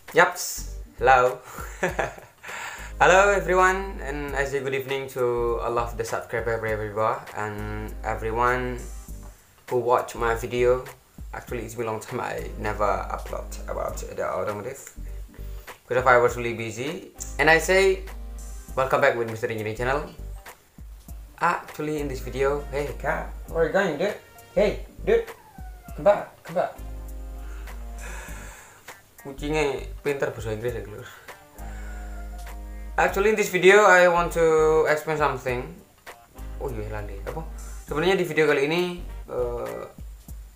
Yaps, hello. Hello everyone, and I say good evening to all of the subscriber everywhere and everyone who watch my video. Actually, it's been a long time I never upload about the automotive because I was really busy. And I say welcome back with Mr. Engineering channel. Actually, in this video, hey cat, where are you going, dude? Hey, dude, come back, come back. Kucingnya pintar bahasa Inggris ya, Glur. Actually in this video I want to explain something. Oh iya lali. Apa? Sebenarnya di video kali ini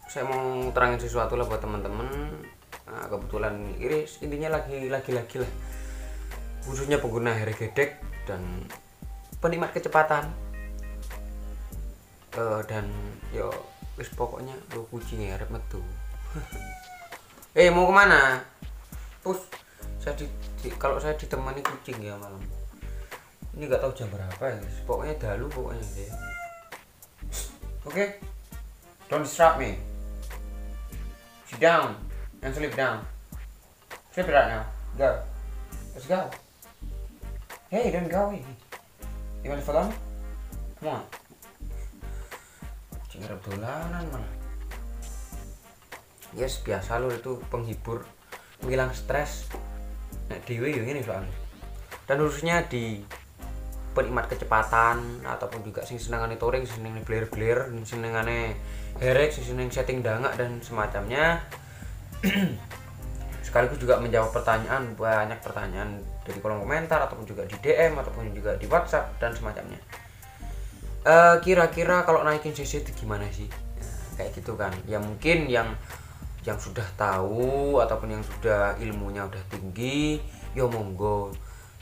saya mau terangin sesuatu lah buat teman-teman. Nah, kebetulan Iris intinya lagi lah. Khususnya pengguna Harry Gedek dan penikmat kecepatan. Dan yo wis pokoknya lu kucingnya arep metu. Mau kemana? Kalau saya ditemani kucing ya malam. Ini nggak tahu jam berapa ya guys. Pokoknya dalu pokoknya deh. Oke. Don't disturb me. Sit down and sleep down. Sleep right now. Go. Let's go. Hey, don't go away. You want to follow me? Come on. Kucing dolanan malah. Yes, biasa lo itu penghibur, menghilang stres. Nek dhewe yo ngene soalnya. Dan khususnya di penikmat kecepatan ataupun juga sing senengane touring, sing senengane bler-bler, sing senengane herek, sing seneng setting dangak dan semacamnya. Sekaligus juga menjawab banyak pertanyaan dari kolom komentar ataupun juga di DM ataupun juga di WhatsApp dan semacamnya. Kira-kira kalau naikin CC itu gimana sih? Nah, kayak gitu kan. Ya mungkin yang sudah tahu ataupun yang sudah ilmunya udah tinggi, yo monggo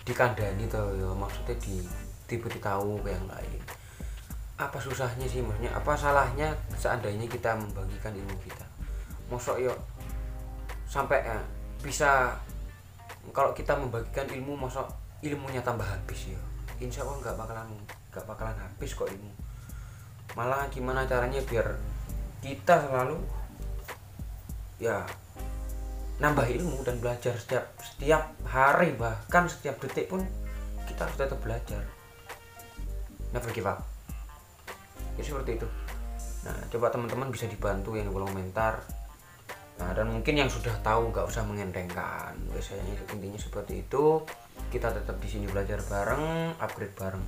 dikandani toh, yo maksudnya tahu ke yang lain. Apa susahnya sih, maksudnya apa salahnya seandainya kita membagikan ilmu kita? Mosok yo sampai bisa, kalau kita membagikan ilmu mosok ilmunya tambah habis yo. Insya Allah nggak bakalan habis kok ilmu. Malah gimana caranya biar kita selalu ya nambah ilmu dan belajar setiap hari, bahkan setiap detik pun kita harus tetap belajar. Never give up. Ya seperti itu. Nah, coba teman-teman bisa dibantu yang di kolom komentar. Nah, dan mungkin yang sudah tahu nggak usah mengentengkan. Biasanya intinya seperti itu. Kita tetap di sini belajar bareng, upgrade bareng.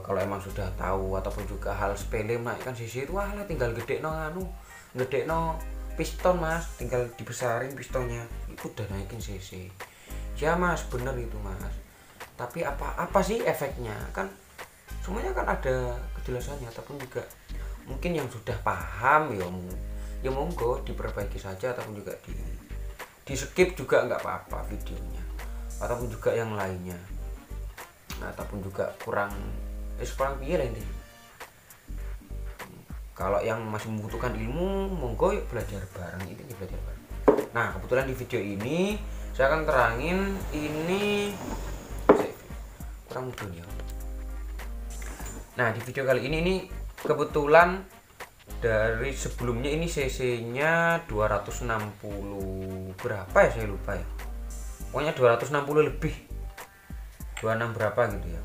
Kalau emang sudah tahu ataupun juga hal sepele menaikkan CC itu, tinggal gede no piston mas, tinggal dibesarin pistonnya itu udah naikin CC ya mas, bener itu mas. Tapi apa sih efeknya, kan semuanya kan ada kejelasannya. Ataupun juga mungkin yang sudah paham ya monggo diperbaiki saja, ataupun juga di skip juga nggak apa-apa videonya, ataupun juga yang lainnya. Nah, ataupun juga kurang piye ini. Kalau yang masih membutuhkan ilmu, monggo yuk belajar bareng, itu belajar bareng. Nah, kebetulan di video ini saya akan terangin ini kurang mudun ya. Nah, di video kali ini kebetulan dari sebelumnya ini cc-nya 260 berapa ya, saya lupa ya. Pokoknya 260 lebih. 26 berapa gitu ya.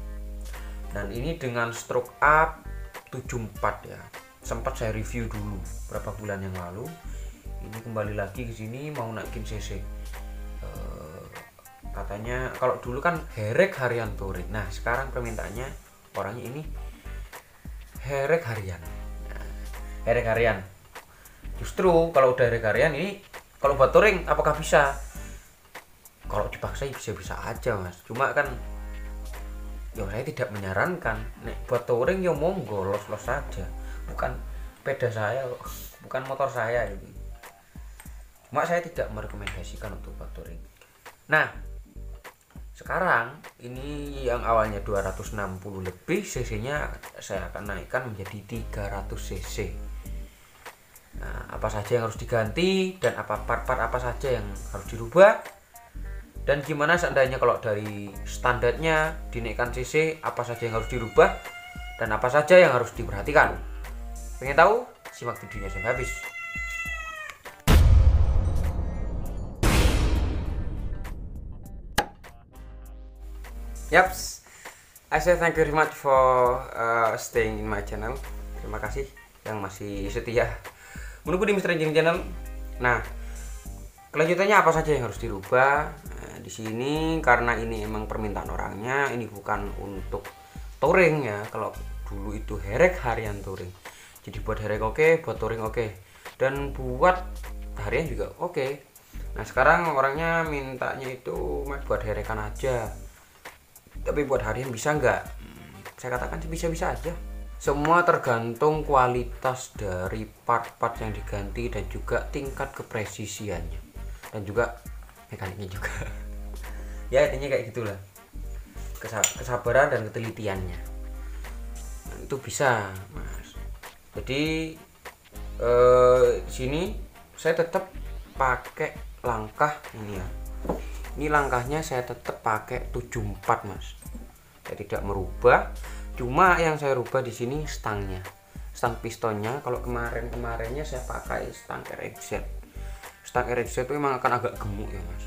Dan ini dengan stroke up 74 ya. Sempat saya review dulu berapa bulan yang lalu. Ini kembali lagi ke sini mau naikin CC. Katanya kalau dulu kan herek harian touring. Nah, sekarang permintaannya orangnya ini herek harian. Nah, herek harian. Justru kalau udah herek harian ini kalau buat touring apakah bisa? Kalau dipaksa bisa aja mas. Cuma kan saya tidak menyarankan. Nek buat touring monggo los saja. Bukan sepeda saya, bukan motor saya ini. Cuma saya tidak merekomendasikan untuk buat touring. Nah, sekarang ini yang awalnya 260 lebih cc-nya saya akan naikkan menjadi 300 cc. Nah, apa saja yang harus diganti dan apa part-part apa saja yang harus dirubah, dan gimana seandainya kalau dari standarnya dinaikkan cc, apa saja yang harus dirubah dan apa saja yang harus diperhatikan. Pengen tahu? Simak videonya sampai habis. Yaps, I say thank you very much for staying in my channel. Terima kasih yang masih setia menunggu di Mr. Engineering Channel. Nah, kelanjutannya apa saja yang harus dirubah? Nah, di sini karena ini emang permintaan orangnya, ini bukan untuk touring ya. Kalau dulu itu herek harian touring. Jadi buat herek oke, buat touring oke, dan buat harian juga oke. Nah, sekarang orangnya mintanya itu buat herekan aja. Tapi buat harian bisa nggak? Saya katakan sih bisa-bisa aja. Semua tergantung kualitas dari part-part yang diganti dan juga tingkat kepresisiannya dan juga mekaniknya juga. Ya intinya kayak gitulah. Kesabaran dan ketelitiannya. Nah, itu bisa, Mas. Jadi di sini saya tetap pakai langkah ini ya. Ini langkahnya saya tetap pakai 74, Mas. Saya tidak merubah. Cuma yang saya rubah di sini stangnya, stang pistonnya. Kalau kemarinnya saya pakai stang RXZ. Stang RXZ itu memang akan agak gemuk ya, Mas.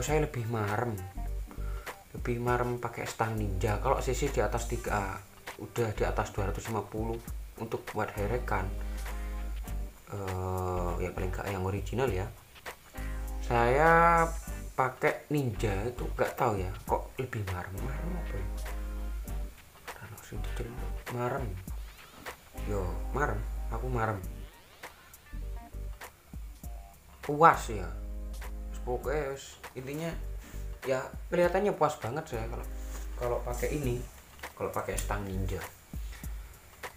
Saya lebih marem pakai stang Ninja. Kalau cc di atas 3, udah di atas 250 untuk buat herekan. Ya paling gak yang original ya. Saya pakai Ninja itu nggak tahu ya, kok lebih marem apa ya? Marem, aku marem puas ya, pokoknya intinya ya kelihatannya puas banget saya kalau pakai ini, kalau pakai stang Ninja.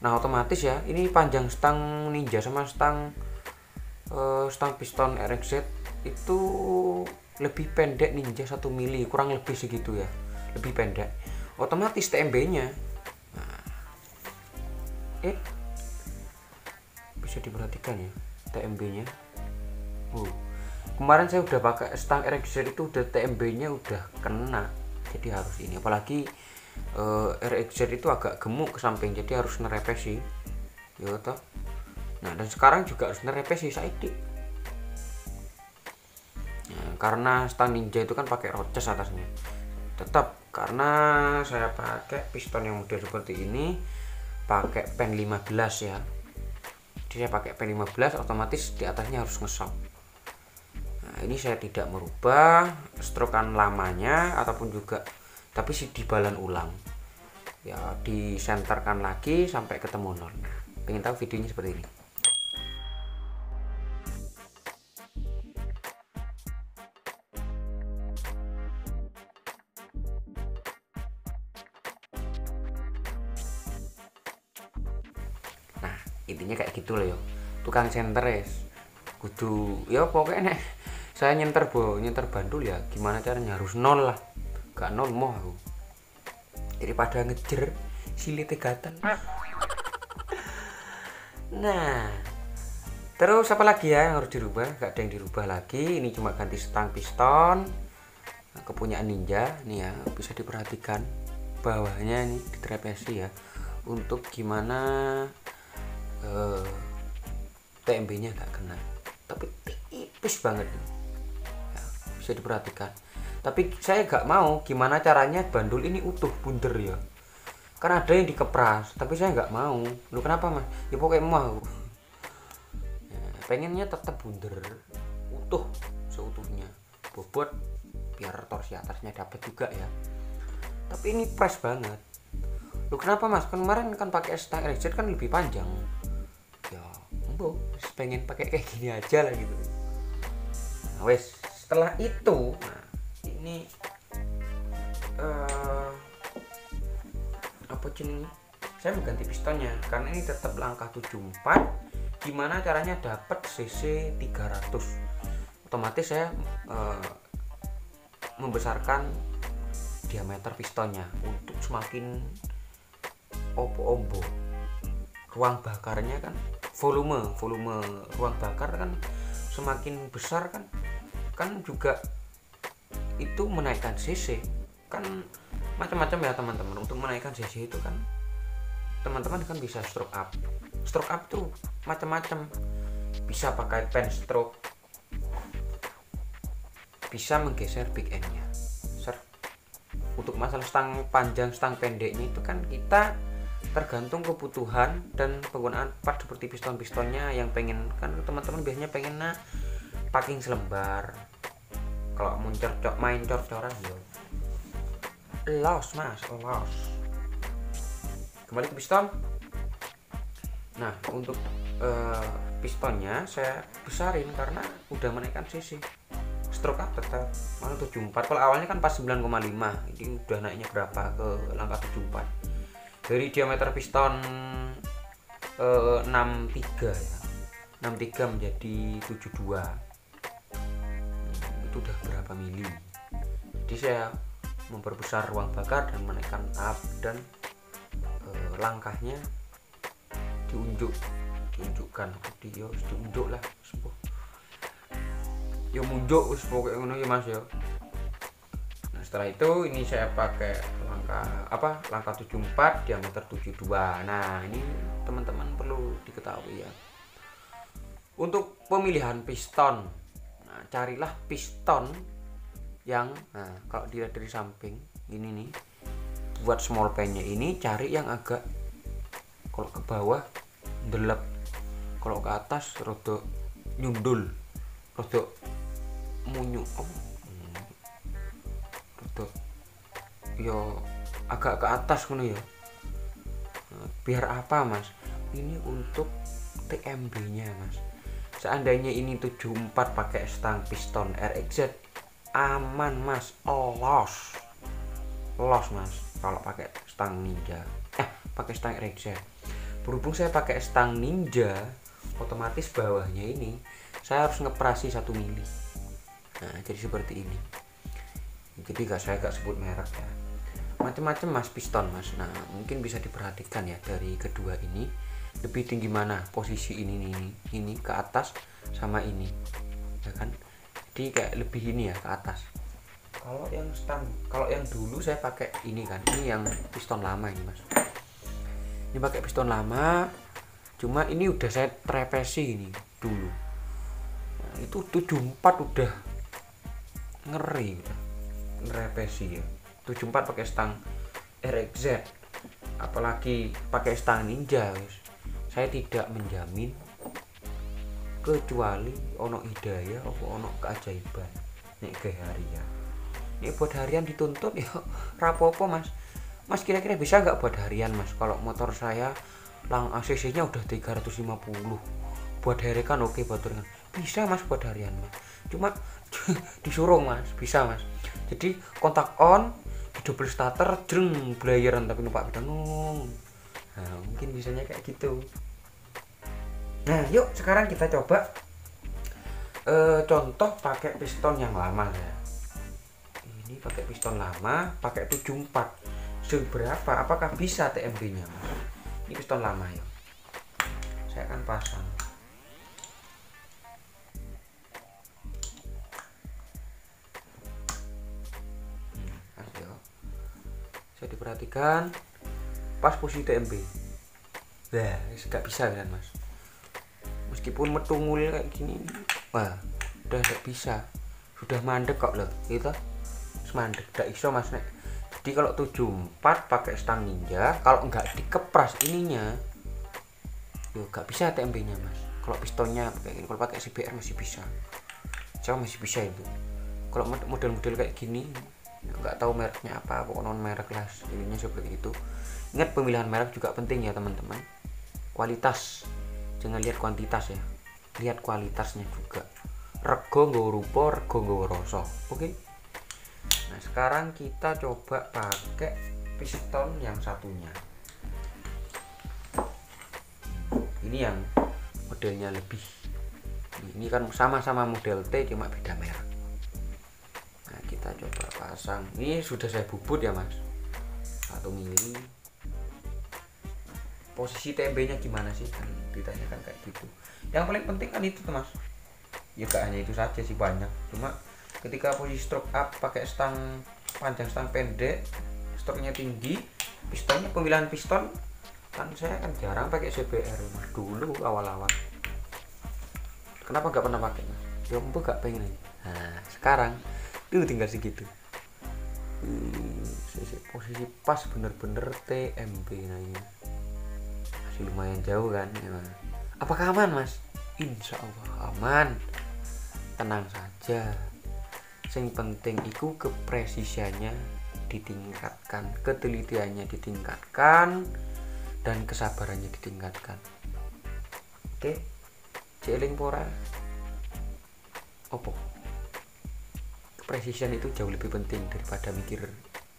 Nah otomatis ya, ini panjang stang Ninja sama stang piston RXZ itu lebih pendek Ninja 1 mili, kurang lebih segitu ya, lebih pendek. Otomatis TMB nya bisa diperhatikan ya, TMB nya kemarin saya udah pakai stang RXZ itu udah TMB nya udah kena, jadi harus ini. Apalagi RXZ itu agak gemuk ke samping, jadi harus nerepesi ya toh. Nah dan sekarang juga harus nerepesi Saidi. Karena stang Ninja itu kan pakai roces atasnya. Tetap karena saya pakai piston yang model seperti ini, pakai pen 15 ya. Jadi saya pakai pen 15, otomatis di atasnya harus ngesok. Nah, ini saya tidak merubah strokan lamanya ataupun juga, tapi sih dibalan ulang. Ya, disenterkan lagi sampai ketemu nol. Nah, pengen tahu videonya seperti ini. Intinya kayak gitu loh ya, tukang senter ya kudu ya pokoknya saya nyenter bandul ya gimana caranya harus nol lah, gak nol mau aku daripada ngejer silit tegatan. Nah terus apa lagi ya yang harus dirubah? Gak ada yang dirubah lagi, ini cuma ganti stang piston kepunyaan Ninja nih ya, bisa diperhatikan bawahnya ini ditrepesi ya, untuk gimana TMB nya gak kena, tapi tipis banget ya, bisa diperhatikan. Tapi saya gak mau gimana caranya bandul ini utuh bunder ya, karena ada yang dikepras, tapi saya nggak mau. Lu kenapa Mas? Ya pokoknya mau ya, pengennya tetap bunder utuh seutuhnya, bobot biar torsi atasnya dapat juga ya, tapi ini press banget. Lu kenapa Mas? Kemarin kan pakai stang RXZ kan lebih panjang ya, pengen pakai kayak gini aja lah gitu. Nah, wes setelah itu, nah ini apa jenis? Saya mau ganti pistonnya karena ini tetap langkah 74. Gimana caranya dapat cc 300? Otomatis saya membesarkan diameter pistonnya untuk semakin ombo ruang bakarnya kan, volume ruang bakar kan semakin besar kan juga itu menaikkan cc kan, macam-macam ya teman-teman. Untuk menaikkan cc itu kan teman-teman kan bisa stroke up tuh macam-macam, bisa pakai pen stroke, bisa menggeser big end nya untuk masalah stang panjang stang pendeknya itu kan kita tergantung kebutuhan dan penggunaan part seperti piston-pistonnya. Yang pengen kan teman-teman biasanya pengen packing selembar, kalau mau main cor-coran yo los mas, los. Kembali ke piston. Nah untuk pistonnya saya besarin karena udah menaikkan cc, stroke up tetap mana 74. Kalau awalnya kan pas 9,5, ini udah naiknya berapa ke langkah 74. Dari diameter piston 63 ya, 63 menjadi 72. Itu udah berapa mili. Jadi saya memperbesar ruang bakar dan menaikkan up, dan langkahnya diunjukkan diunjuk lah sepuh yo munjuk wis pokoke ngono ya mas ya. Nah setelah itu ini saya pakai langkah 74 diameter 72. Nah ini teman-teman perlu diketahui ya untuk pemilihan piston. Nah carilah piston yang kalau dilihat dari samping ini nih, buat small pan-nya ini cari yang agak, kalau ke bawah ndelep, kalau ke atas rada nyundul, rada munyuk, rada yo agak ke atas ngono ya. Biar apa mas? Ini untuk TMB nya mas. Seandainya ini 74 pakai stang piston RXZ aman mas, los mas kalau pakai stang Ninja, pakai stang RXZ. Berhubung saya pakai stang Ninja, otomatis bawahnya ini saya harus ngeprasi 1 mili. Nah jadi seperti ini. Jadi saya gak sebut merek ya, macam-macam mas piston mas. Nah mungkin bisa diperhatikan ya dari kedua ini lebih tinggi mana posisi ini ke atas sama ini ya kan. Jadi kayak lebih ini ya ke atas. Kalau yang dulu saya pakai ini kan, ini yang piston lama ini mas. Ini pakai piston lama, cuma ini udah saya trepesi ini dulu. Nah, itu 74 udah ngeri udah ngerepesi ya. 74 pakai stang RXZ, apalagi pakai stang Ninja guys. Saya tidak menjamin kecuali ono hidayah apa ono keajaiban nek ke harian. Ini buat harian dituntut ya rapopo mas. Mas kira-kira bisa nggak buat harian mas? Kalau motor saya ACC nya udah 350, buat harian kan oke, buat harian bisa mas, buat harian mas. Cuma disuruh mas, bisa mas. Jadi kontak on, di double starter, jreng blayeran tapi numpak pedang. Nah mungkin bisanya kayak gitu. Nah yuk sekarang kita coba contoh pakai piston yang lama ya. Ini pakai piston lama, pakai 74 seberapa, apakah bisa TMB nya mas? Ini piston lama ya, saya akan pasang. Saya diperhatikan pas posisi TMB. Nah nggak bisa kan mas, meskipun metungul kayak gini, wah udah nggak bisa, sudah mandek kok loh gitu, mandek nggak iso mas nek. Jadi kalau 74 pakai stang Ninja, kalau nggak dikepras ininya yo nggak bisa TMB nya mas. Kalau pistonnya kayak gini, kalau pakai CBR masih bisa, saya masih bisa itu. Kalau model-model kayak gini nggak tahu mereknya apa, pokoknya non merek lah, ininya seperti itu. Ingat pemilihan merek juga penting ya teman-teman. Kualitas, jangan lihat kuantitas ya, lihat kualitasnya juga. Rego nggawa rupa, rego nggawa rasa. Oke. Nah sekarang kita coba pakai piston yang satunya. Ini yang modelnya lebih, ini kan sama-sama model T cuma beda merek. Nah kita coba pasang. Ini sudah saya bubut ya mas, 1 mili. Posisi TMB nya gimana sih kan ditanyakan kayak gitu. Yang paling penting kan itu tuh mas. Ya gak hanya itu saja sih, banyak. Cuma ketika posisi stroke up pakai stang panjang stang pendek, stroke-nya tinggi, pistonnya, pemilihan piston kan saya kan jarang pakai CBR mas dulu awal-awal. Kenapa nggak pernah pakai mas? Ya ampun gak pengen. Nah sekarang tuh tinggal segitu. posisi pas bener-bener TMB. Nah ini masih lumayan jauh kan ya. Apakah aman mas? Insya Allah aman, tenang saja. Yang penting itu kepresisiannya ditingkatkan, ketelitiannya ditingkatkan, dan kesabarannya ditingkatkan. Oke, jeling pora opo, kepresisian itu jauh lebih penting daripada mikir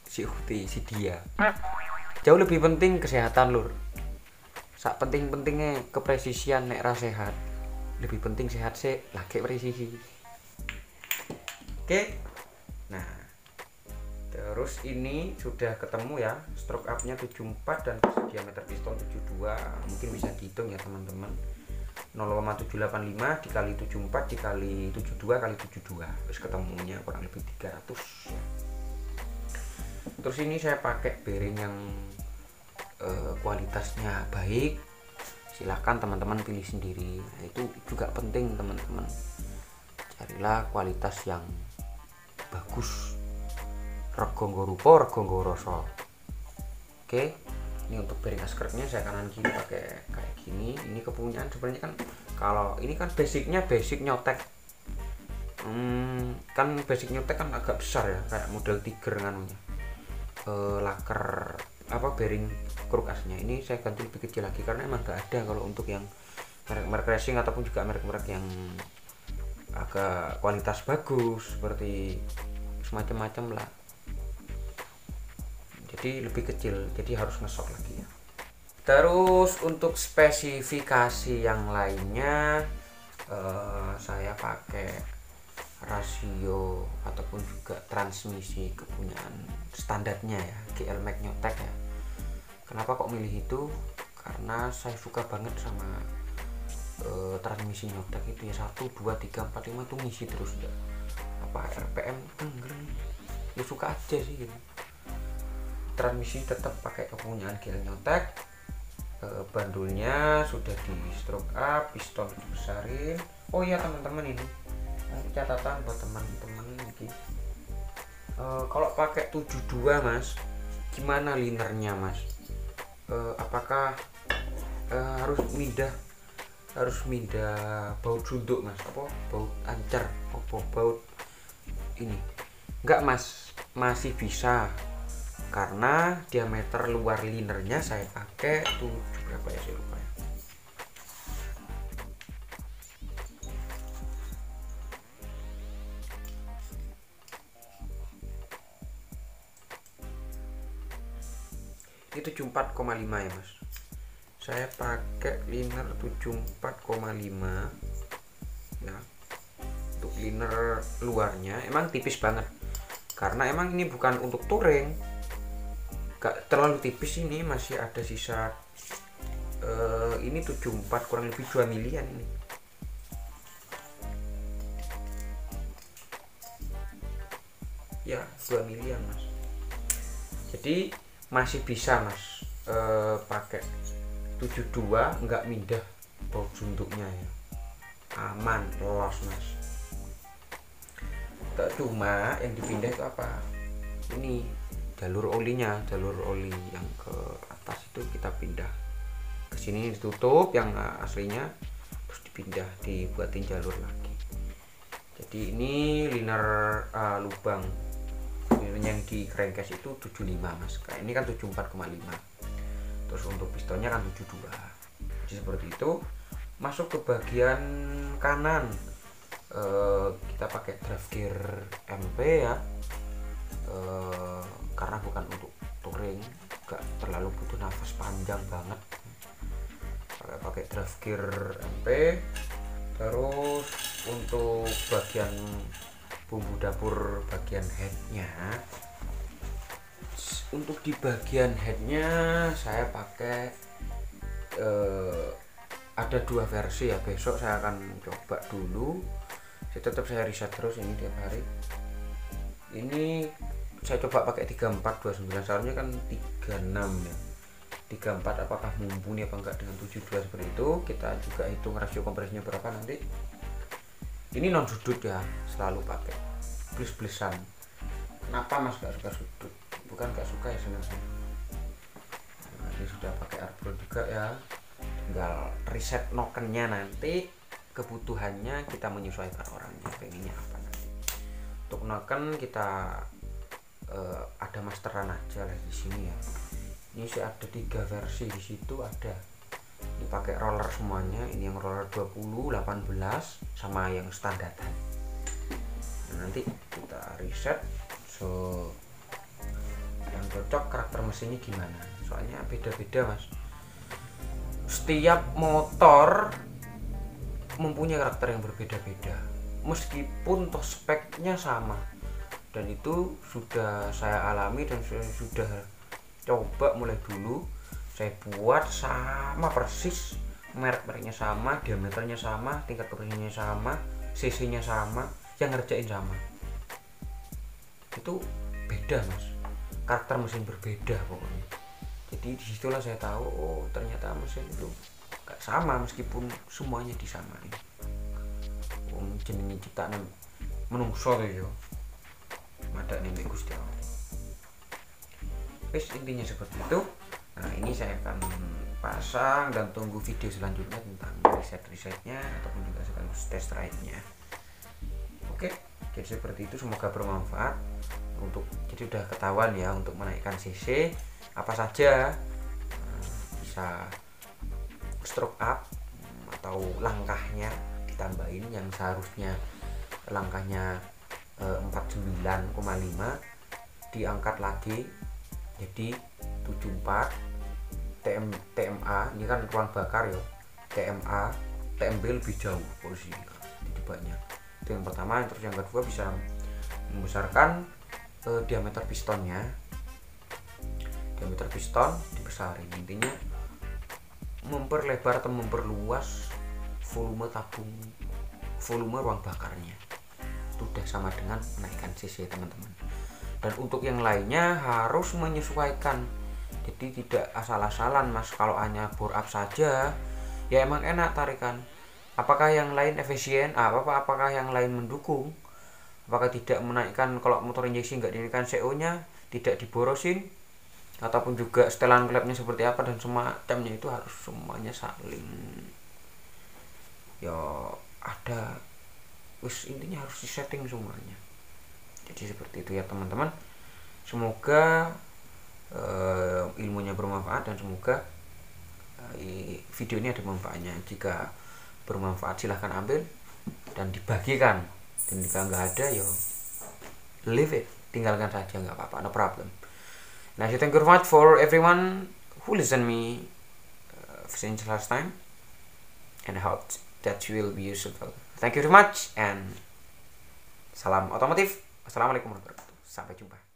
si ukti si dia. Jauh lebih penting kesehatan lur. Sak penting-pentingnya kepresisian nek ra sehat, lebih penting sehat sih lagi presisi. Oke, nah terus ini sudah ketemu ya, stroke up-nya 74 dan diameter piston 72. Mungkin bisa dihitung ya teman-teman, 0,785 dikali 74 dikali 72 kali 72, terus ketemunya kurang lebih 300 ya. Terus ini saya pakai bearing yang kualitasnya baik, silahkan teman-teman pilih sendiri. Nah, itu juga penting teman-teman, carilah kualitas yang bagus, rego nggo rupa rego nggo rasa. Oke, ini untuk bearing askernya saya kanan kiri pakai kayak gini. Ini kepunyaan sebenarnya kan, kalau ini kan basicnya basic nyotek, kan basic nyotek kan agak besar ya, kayak model Tiger kan, laker apa bearing krukasnya ini saya ganti lebih kecil lagi karena emang gak ada kalau untuk yang merek-merek racing ataupun juga merek-merek yang agak kualitas bagus seperti semacam-macam lah, jadi lebih kecil, jadi harus ngesok lagi ya. Terus untuk spesifikasi yang lainnya saya pakai rasio ataupun juga transmisi kepunyaan standarnya ya, GL Magnotech ya. Kenapa kok milih itu? Karena saya suka banget sama transmisi Nyotek itu ya, 1, 2, 3, 4, 5 tuh ngisi terus ya. Apa RPM ya suka aja sih gitu. Transmisi tetap pakai kepunyaan GL Nyotek. Bandulnya sudah di stroke up, piston dibesarin. Oh iya teman-teman, ini catatan buat teman-teman ini. Kalau pakai 72 mas, gimana linernya mas? Apakah harus mindah baut sunduk mas? Apa baut ancer? Apa baut ini? Enggak mas, masih bisa, karena diameter luar linernya saya pakai 7 berapa ya, saya lupa ya. Ini 74,5 ya mas, saya pakai liner 74,5 ya. Untuk liner luarnya emang tipis banget karena emang ini bukan untuk touring, gak terlalu tipis, ini masih ada sisa ini 74 kurang lebih 2 milian ini. Ya 2 milian mas, jadi masih bisa mas pakai 72, enggak mindah baut suntuknya ya, aman los mas. Cuma yang dipindah itu apa, ini jalur olinya, jalur oli yang ke atas itu kita pindah ke sini, ditutup yang aslinya, terus dipindah dibuatin jalur lagi. Jadi ini liner lubang yang di crankcase itu 75 mas, kayak ini kan 74,5, terus untuk pistonnya kan 72. Jadi seperti itu. Masuk ke bagian kanan, kita pakai drive gear MP ya, karena bukan untuk touring, gak terlalu butuh nafas panjang banget, pakai drive gear MP. Terus untuk bagian bumbu dapur bagian headnya, untuk di bagian headnya saya pakai ada 2 versi ya, besok saya akan coba dulu. Saya riset terus ini tiap hari. Ini saya coba pakai 3429, seharusnya kan 36 ya, 34 apakah mumpuni apa enggak dengan 72 seperti itu. Kita juga hitung rasio kompresinya berapa nanti. Ini non sudut ya, selalu pakai plus-plusan. Kenapa mas gak suka sudut? bukan gak suka ya senang. Nah, ini sudah pakai arbor juga ya, tinggal reset nokennya, nanti kebutuhannya kita menyesuaikan orangnya pengennya apa nanti. Untuk noken kita ada masteran aja lah di sini ya. Ini sih ada 3 versi di situ ada. Ini pakai roller semuanya, ini yang roller 20, 18 sama yang standaran. Nah, nanti kita reset yang cocok karakter mesinnya gimana, soalnya beda-beda mas, setiap motor mempunyai karakter yang berbeda-beda meskipun toh speknya sama, dan itu sudah saya alami dan saya sudah coba mulai dulu. Saya buat sama persis, merek-mereknya sama, diameternya sama, tingkat kebersihannya sama, cc-nya sama, yang ngerjain sama. Itu beda mas, karakter mesin berbeda pokoknya. Jadi disitulah saya tahu, oh ternyata mesin itu gak sama meskipun semuanya disamain. Jenenge ciptaan menungso yo ada nih Gusti Allah. Wis intinya seperti itu. Nah ini saya akan pasang dan tunggu video selanjutnya tentang riset-risetnya ataupun juga sekaligus test ride-nya. Oke, jadi seperti itu, semoga bermanfaat. Untuk jadi udah ketahuan ya, untuk menaikkan cc apa saja bisa stroke up atau langkahnya ditambahin, yang seharusnya langkahnya 49,5 diangkat lagi jadi 74. TMA ini kan ruang bakar ya, TMB lebih jauh posisi jadi banyak. Itu yang pertama. Terus yang kedua bisa membesarkan diameter pistonnya, diameter piston dibesarin, intinya memperlebar atau memperluas volume ruang bakarnya. Itu udah sama dengan menaikkan cc teman-teman. Dan untuk yang lainnya harus menyesuaikan, jadi tidak asal-asalan mas. Kalau hanya bore up saja ya emang enak tarikan, apakah yang lain efisien, apakah yang lain mendukung, apakah tidak menaikkan, kalau motor injeksi nggak dinaikkan CO nya, tidak diborosin, ataupun juga setelan klepnya seperti apa dan semacamnya, itu harus semuanya saling ya ada, wis intinya harus disetting semuanya. Jadi seperti itu ya teman-teman. Semoga ilmunya bermanfaat dan semoga video ini ada manfaatnya. Jika bermanfaat silahkan ambil dan dibagikan, dan jika nggak ada ya leave it, tinggalkan saja, nggak apa-apa, no problem. Nah, so thank you very much for everyone who listen me since last time, and I hope that you will be useful. Thank you very much and salam otomotif. Assalamualaikum warahmatullahi wabarakatuh. Sampai jumpa.